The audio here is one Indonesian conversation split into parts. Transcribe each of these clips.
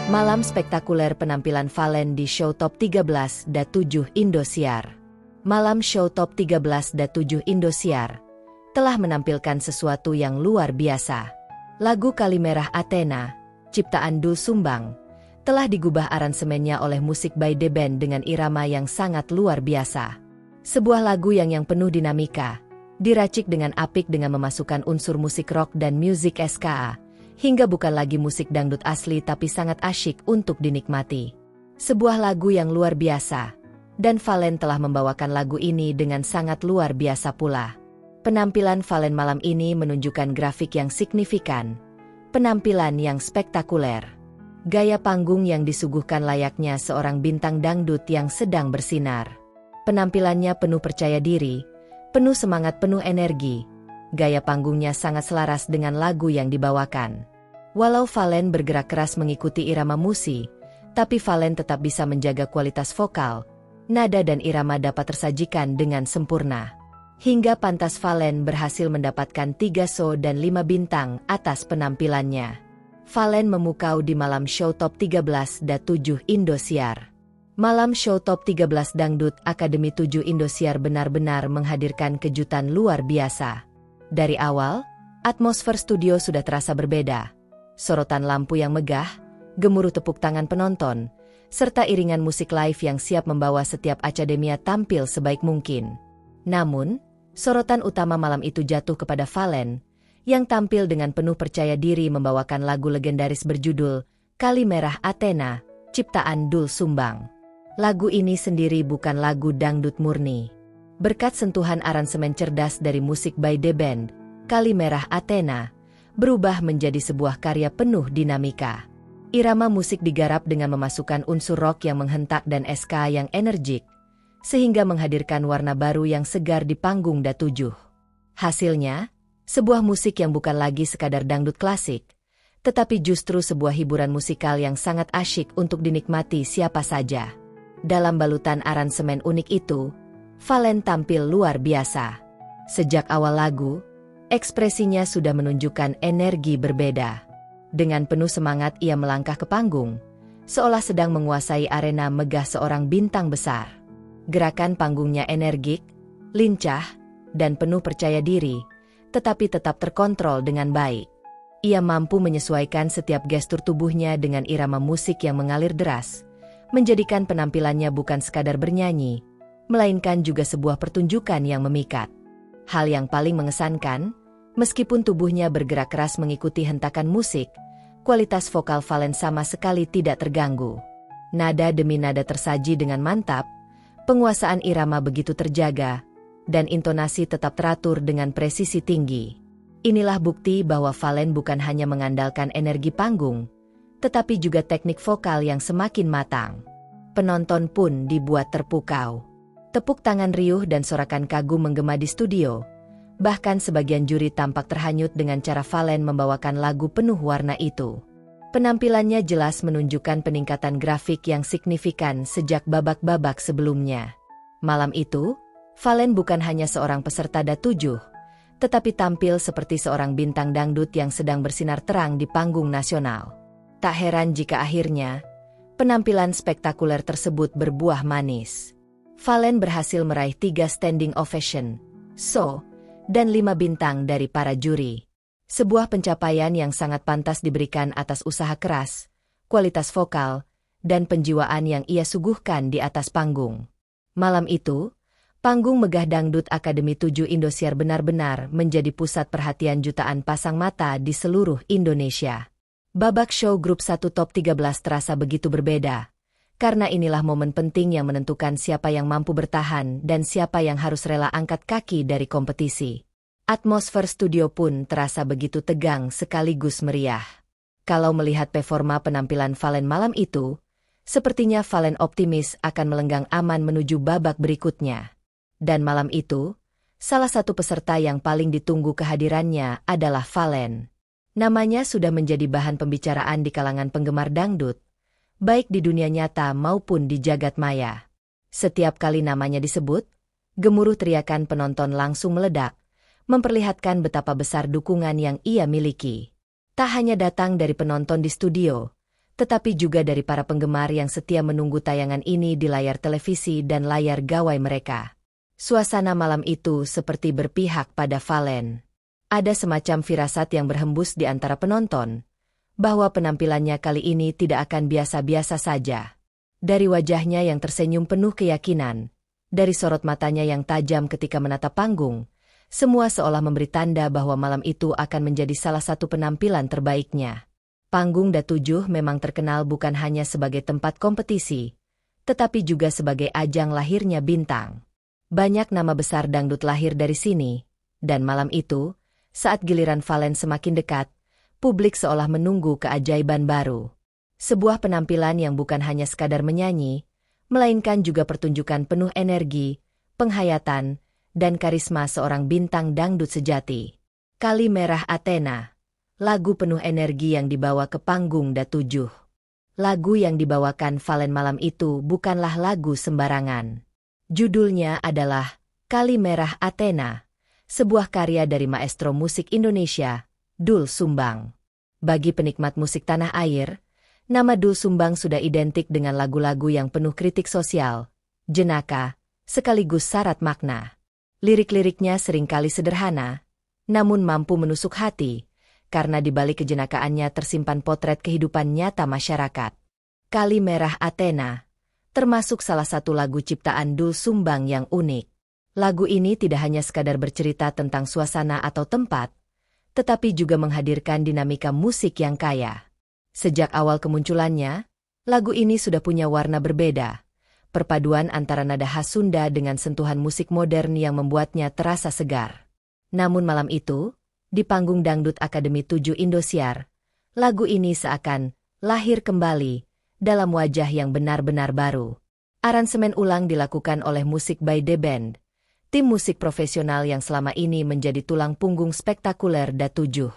Malam spektakuler penampilan Valen di show Top 13.7 Indosiar. Malam show Top 13.7 Indosiar telah menampilkan sesuatu yang luar biasa. Lagu Kalimerah Athena, ciptaan Doel Sumbang, telah digubah aransemennya oleh musik by The Band dengan irama yang sangat luar biasa. Sebuah lagu yang penuh dinamika, diracik dengan apik dengan memasukkan unsur musik rock dan musik ska, hingga bukan lagi musik dangdut asli tapi sangat asyik untuk dinikmati. Sebuah lagu yang luar biasa, dan Valen telah membawakan lagu ini dengan sangat luar biasa pula. Penampilan Valen malam ini menunjukkan grafik yang signifikan, penampilan yang spektakuler, gaya panggung yang disuguhkan layaknya seorang bintang dangdut yang sedang bersinar. Penampilannya penuh percaya diri, penuh semangat, penuh energi. Gaya panggungnya sangat selaras dengan lagu yang dibawakan. Walau Valen bergerak keras mengikuti irama musik, tapi Valen tetap bisa menjaga kualitas vokal, nada dan irama dapat tersajikan dengan sempurna. Hingga pantas Valen berhasil mendapatkan 3 show dan 5 bintang atas penampilannya. Valen memukau di malam show Top 13.7 Indosiar. Malam show Top 13 Dangdut Akademi 7 Indosiar benar-benar menghadirkan kejutan luar biasa. Dari awal, atmosfer studio sudah terasa berbeda. Sorotan lampu yang megah, gemuruh tepuk tangan penonton, serta iringan musik live yang siap membawa setiap akademia tampil sebaik mungkin. Namun, sorotan utama malam itu jatuh kepada Valen, yang tampil dengan penuh percaya diri membawakan lagu legendaris berjudul Kalimerah Athena, ciptaan Doel Sumbang. Lagu ini sendiri bukan lagu dangdut murni. Berkat sentuhan aransemen cerdas dari musik by The Band, Kalimerah Athena berubah menjadi sebuah karya penuh dinamika. Irama musik digarap dengan memasukkan unsur rock yang menghentak dan ska yang energik, sehingga menghadirkan warna baru yang segar di panggung Da7. Hasilnya, sebuah musik yang bukan lagi sekadar dangdut klasik, tetapi justru sebuah hiburan musikal yang sangat asyik untuk dinikmati siapa saja. Dalam balutan aransemen unik itu, Valen tampil luar biasa. Sejak awal lagu, ekspresinya sudah menunjukkan energi berbeda. Dengan penuh semangat ia melangkah ke panggung, seolah sedang menguasai arena megah seorang bintang besar. Gerakan panggungnya energik, lincah, dan penuh percaya diri, tetapi tetap terkontrol dengan baik. Ia mampu menyesuaikan setiap gestur tubuhnya dengan irama musik yang mengalir deras, menjadikan penampilannya bukan sekadar bernyanyi, melainkan juga sebuah pertunjukan yang memikat. Hal yang paling mengesankan, meskipun tubuhnya bergerak keras mengikuti hentakan musik, kualitas vokal Valen sama sekali tidak terganggu. Nada demi nada tersaji dengan mantap, penguasaan irama begitu terjaga, dan intonasi tetap teratur dengan presisi tinggi. Inilah bukti bahwa Valen bukan hanya mengandalkan energi panggung, tetapi juga teknik vokal yang semakin matang. Penonton pun dibuat terpukau. Tepuk tangan riuh dan sorakan kagum menggema di studio. Bahkan sebagian juri tampak terhanyut dengan cara Valen membawakan lagu penuh warna itu. Penampilannya jelas menunjukkan peningkatan grafik yang signifikan sejak babak-babak sebelumnya. Malam itu, Valen bukan hanya seorang peserta Da7, tetapi tampil seperti seorang bintang dangdut yang sedang bersinar terang di panggung nasional. Tak heran jika akhirnya, penampilan spektakuler tersebut berbuah manis. Valen berhasil meraih 3 standing ovation, show, dan 5 bintang dari para juri. Sebuah pencapaian yang sangat pantas diberikan atas usaha keras, kualitas vokal, dan penjiwaan yang ia suguhkan di atas panggung. Malam itu, panggung megah Dangdut Akademi 7 Indosiar benar-benar menjadi pusat perhatian jutaan pasang mata di seluruh Indonesia. Babak show grup 1 Top 13 terasa begitu berbeda, karena inilah momen penting yang menentukan siapa yang mampu bertahan dan siapa yang harus rela angkat kaki dari kompetisi. Atmosfer studio pun terasa begitu tegang sekaligus meriah. Kalau melihat performa penampilan Valen malam itu, sepertinya Valen optimis akan melenggang aman menuju babak berikutnya. Dan malam itu, salah satu peserta yang paling ditunggu kehadirannya adalah Valen. Namanya sudah menjadi bahan pembicaraan di kalangan penggemar dangdut, baik di dunia nyata maupun di jagat maya. Setiap kali namanya disebut, gemuruh teriakan penonton langsung meledak, memperlihatkan betapa besar dukungan yang ia miliki. Tak hanya datang dari penonton di studio, tetapi juga dari para penggemar yang setia menunggu tayangan ini di layar televisi dan layar gawai mereka. Suasana malam itu seperti berpihak pada Valen. Ada semacam firasat yang berhembus di antara penonton, bahwa penampilannya kali ini tidak akan biasa-biasa saja. Dari wajahnya yang tersenyum penuh keyakinan, dari sorot matanya yang tajam ketika menatap panggung, semua seolah memberi tanda bahwa malam itu akan menjadi salah satu penampilan terbaiknya. Panggung Da7 memang terkenal bukan hanya sebagai tempat kompetisi, tetapi juga sebagai ajang lahirnya bintang. Banyak nama besar dangdut lahir dari sini, dan malam itu, saat giliran Valen semakin dekat, publik seolah menunggu keajaiban baru. Sebuah penampilan yang bukan hanya sekadar menyanyi, melainkan juga pertunjukan penuh energi, penghayatan, dan karisma seorang bintang dangdut sejati. Kali Merah Athena, lagu penuh energi yang dibawa ke panggung Da7. Lagu yang dibawakan Valen malam itu bukanlah lagu sembarangan. Judulnya adalah Kali Merah Athena, sebuah karya dari maestro musik Indonesia, Doel Sumbang. Bagi penikmat musik tanah air, nama Doel Sumbang sudah identik dengan lagu-lagu yang penuh kritik sosial, jenaka, sekaligus syarat makna. Lirik-liriknya seringkali sederhana, namun mampu menusuk hati, karena di balik kejenakaannya tersimpan potret kehidupan nyata masyarakat. Kali Merah Athena termasuk salah satu lagu ciptaan Doel Sumbang yang unik. Lagu ini tidak hanya sekadar bercerita tentang suasana atau tempat, tetapi juga menghadirkan dinamika musik yang kaya. Sejak awal kemunculannya, lagu ini sudah punya warna berbeda, perpaduan antara nada khas Sunda dengan sentuhan musik modern yang membuatnya terasa segar. Namun malam itu, di panggung Dangdut Akademi 7 Indosiar, lagu ini seakan lahir kembali dalam wajah yang benar-benar baru. Aransemen ulang dilakukan oleh Musik by The Band, tim musik profesional yang selama ini menjadi tulang punggung spektakuler Da7.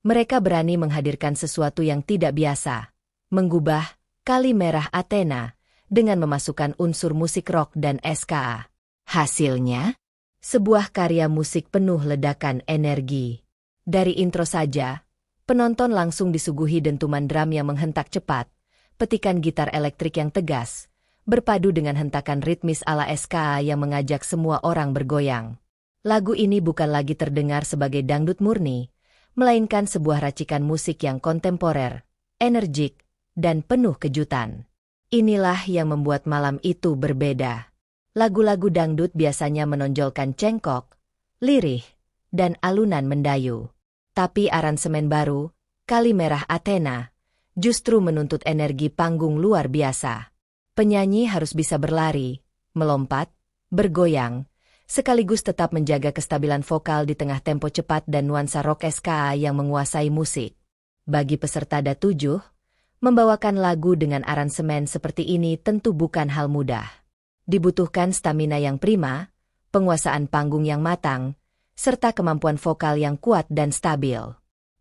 Mereka berani menghadirkan sesuatu yang tidak biasa, menggubah Kali Merah Athena dengan memasukkan unsur musik rock dan ska. Hasilnya, sebuah karya musik penuh ledakan energi. Dari intro saja, penonton langsung disuguhi dentuman drum yang menghentak cepat, petikan gitar elektrik yang tegas, berpadu dengan hentakan ritmis ala ska yang mengajak semua orang bergoyang. Lagu ini bukan lagi terdengar sebagai dangdut murni, melainkan sebuah racikan musik yang kontemporer, energik, dan penuh kejutan. Inilah yang membuat malam itu berbeda. Lagu-lagu dangdut biasanya menonjolkan cengkok, lirih, dan alunan mendayu. Tapi aransemen baru, Kali Merah Athena, justru menuntut energi panggung luar biasa. Penyanyi harus bisa berlari, melompat, bergoyang, sekaligus tetap menjaga kestabilan vokal di tengah tempo cepat dan nuansa rock ska yang menguasai musik. Bagi peserta Da7, membawakan lagu dengan aransemen seperti ini tentu bukan hal mudah. Dibutuhkan stamina yang prima, penguasaan panggung yang matang, serta kemampuan vokal yang kuat dan stabil.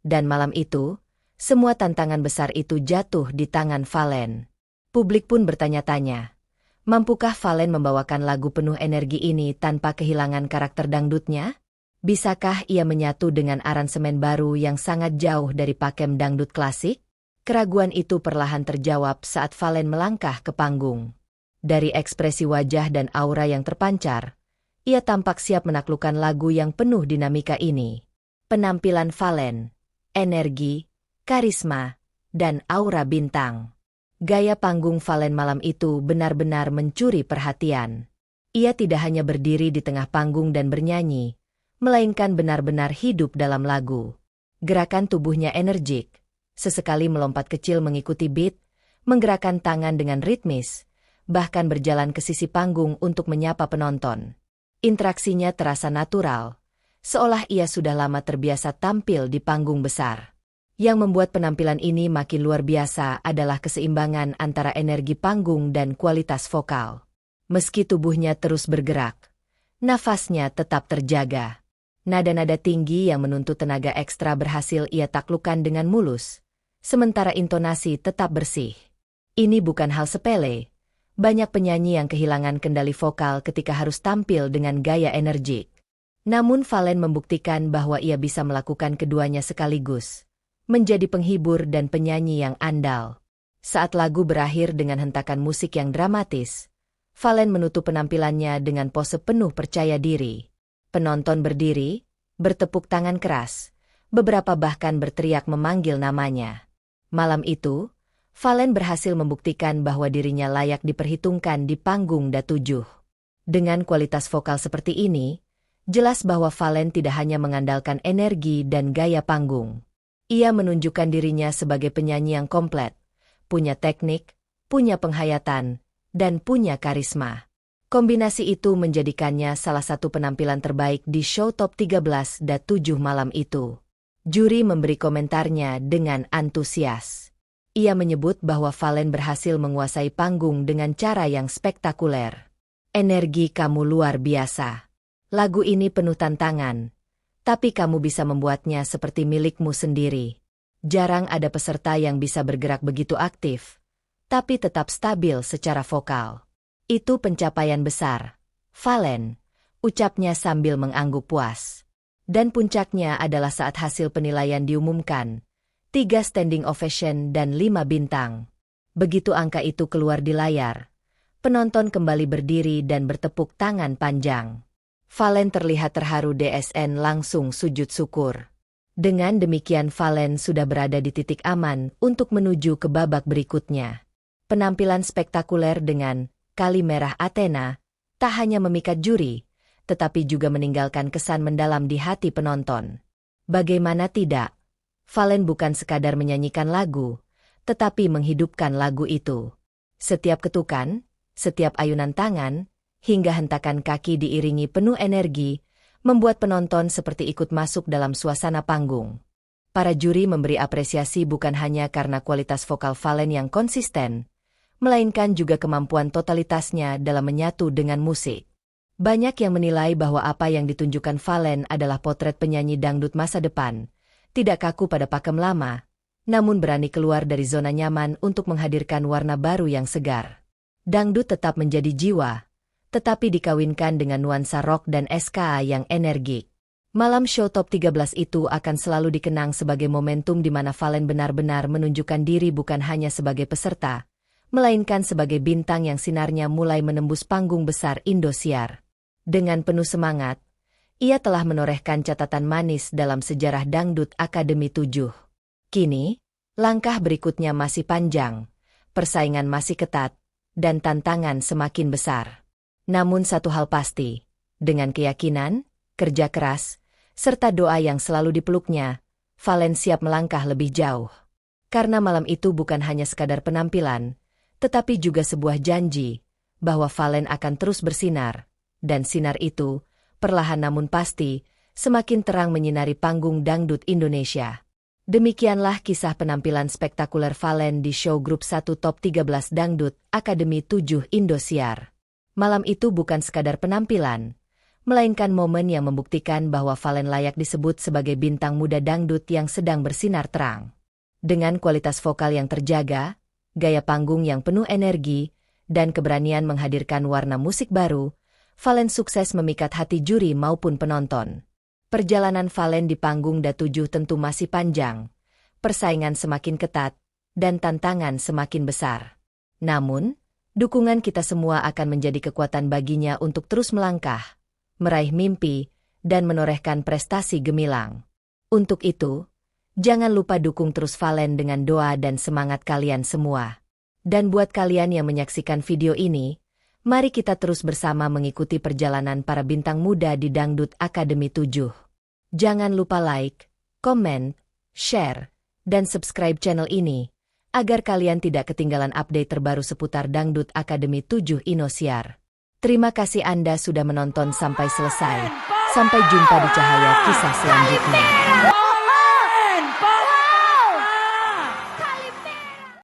Dan malam itu, semua tantangan besar itu jatuh di tangan Valen. Publik pun bertanya-tanya, mampukah Valen membawakan lagu penuh energi ini tanpa kehilangan karakter dangdutnya? Bisakah ia menyatu dengan aransemen baru yang sangat jauh dari pakem dangdut klasik? Keraguan itu perlahan terjawab saat Valen melangkah ke panggung. Dari ekspresi wajah dan aura yang terpancar, ia tampak siap menaklukkan lagu yang penuh dinamika ini. Penampilan Valen, energi, karisma, dan aura bintang. Gaya panggung Valen malam itu benar-benar mencuri perhatian. Ia tidak hanya berdiri di tengah panggung dan bernyanyi, melainkan benar-benar hidup dalam lagu. Gerakan tubuhnya energik, sesekali melompat kecil mengikuti beat, menggerakkan tangan dengan ritmis, bahkan berjalan ke sisi panggung untuk menyapa penonton. Interaksinya terasa natural, seolah ia sudah lama terbiasa tampil di panggung besar. Yang membuat penampilan ini makin luar biasa adalah keseimbangan antara energi panggung dan kualitas vokal. Meski tubuhnya terus bergerak, nafasnya tetap terjaga. Nada-nada tinggi yang menuntut tenaga ekstra berhasil ia taklukkan dengan mulus, sementara intonasi tetap bersih. Ini bukan hal sepele. Banyak penyanyi yang kehilangan kendali vokal ketika harus tampil dengan gaya energik. Namun Valen membuktikan bahwa ia bisa melakukan keduanya sekaligus, menjadi penghibur dan penyanyi yang andal. Saat lagu berakhir dengan hentakan musik yang dramatis, Valen menutup penampilannya dengan pose penuh percaya diri. Penonton berdiri, bertepuk tangan keras, beberapa bahkan berteriak memanggil namanya. Malam itu, Valen berhasil membuktikan bahwa dirinya layak diperhitungkan di panggung DA7. Dengan kualitas vokal seperti ini, jelas bahwa Valen tidak hanya mengandalkan energi dan gaya panggung. Ia menunjukkan dirinya sebagai penyanyi yang komplit, punya teknik, punya penghayatan, dan punya karisma. Kombinasi itu menjadikannya salah satu penampilan terbaik di show Top 13 DA7 malam itu. Juri memberi komentarnya dengan antusias. Ia menyebut bahwa Valen berhasil menguasai panggung dengan cara yang spektakuler. Energi kamu luar biasa. Lagu ini penuh tantangan, tapi kamu bisa membuatnya seperti milikmu sendiri. Jarang ada peserta yang bisa bergerak begitu aktif, tapi tetap stabil secara vokal. Itu pencapaian besar, Valen, ucapnya sambil mengangguk puas. Dan puncaknya adalah saat hasil penilaian diumumkan, 3 standing ovation dan 5 bintang. Begitu angka itu keluar di layar, penonton kembali berdiri dan bertepuk tangan panjang. Valen terlihat terharu, DSN langsung sujud syukur. Dengan demikian Valen sudah berada di titik aman untuk menuju ke babak berikutnya. Penampilan spektakuler dengan Kali Merah Athena tak hanya memikat juri, tetapi juga meninggalkan kesan mendalam di hati penonton. Bagaimana tidak? Valen bukan sekadar menyanyikan lagu, tetapi menghidupkan lagu itu. Setiap ketukan, setiap ayunan tangan, hingga hentakan kaki diiringi penuh energi, membuat penonton seperti ikut masuk dalam suasana panggung. Para juri memberi apresiasi bukan hanya karena kualitas vokal Valen yang konsisten, melainkan juga kemampuan totalitasnya dalam menyatu dengan musik. Banyak yang menilai bahwa apa yang ditunjukkan Valen adalah potret penyanyi dangdut masa depan, tidak kaku pada pakem lama, namun berani keluar dari zona nyaman untuk menghadirkan warna baru yang segar. Dangdut tetap menjadi jiwa, tetapi dikawinkan dengan nuansa rock dan ska yang energik. Malam show Top 13 itu akan selalu dikenang sebagai momentum di mana Valen benar-benar menunjukkan diri bukan hanya sebagai peserta, melainkan sebagai bintang yang sinarnya mulai menembus panggung besar Indosiar. Dengan penuh semangat, ia telah menorehkan catatan manis dalam sejarah Dangdut Akademi 7. Kini, langkah berikutnya masih panjang, persaingan masih ketat, dan tantangan semakin besar. Namun satu hal pasti, dengan keyakinan, kerja keras, serta doa yang selalu dipeluknya, Valen siap melangkah lebih jauh. Karena malam itu bukan hanya sekadar penampilan, tetapi juga sebuah janji, bahwa Valen akan terus bersinar, dan sinar itu, perlahan namun pasti, semakin terang menyinari panggung dangdut Indonesia. Demikianlah kisah penampilan spektakuler Valen di show grup 1 Top 13 Dangdut Akademi 7 Indosiar. Malam itu bukan sekadar penampilan, melainkan momen yang membuktikan bahwa Valen layak disebut sebagai bintang muda dangdut yang sedang bersinar terang. Dengan kualitas vokal yang terjaga, gaya panggung yang penuh energi, dan keberanian menghadirkan warna musik baru, Valen sukses memikat hati juri maupun penonton. Perjalanan Valen di panggung DA7 tentu masih panjang, persaingan semakin ketat, dan tantangan semakin besar. Namun, dukungan kita semua akan menjadi kekuatan baginya untuk terus melangkah, meraih mimpi, dan menorehkan prestasi gemilang. Untuk itu, jangan lupa dukung terus Valen dengan doa dan semangat kalian semua. Dan buat kalian yang menyaksikan video ini, mari kita terus bersama mengikuti perjalanan para bintang muda di Dangdut Akademi 7. Jangan lupa like, komen, share, dan subscribe channel ini, agar kalian tidak ketinggalan update terbaru seputar Dangdut Akademi 7 Indosiar. Terima kasih Anda sudah menonton sampai selesai. Sampai jumpa di Cahaya Kisah selanjutnya.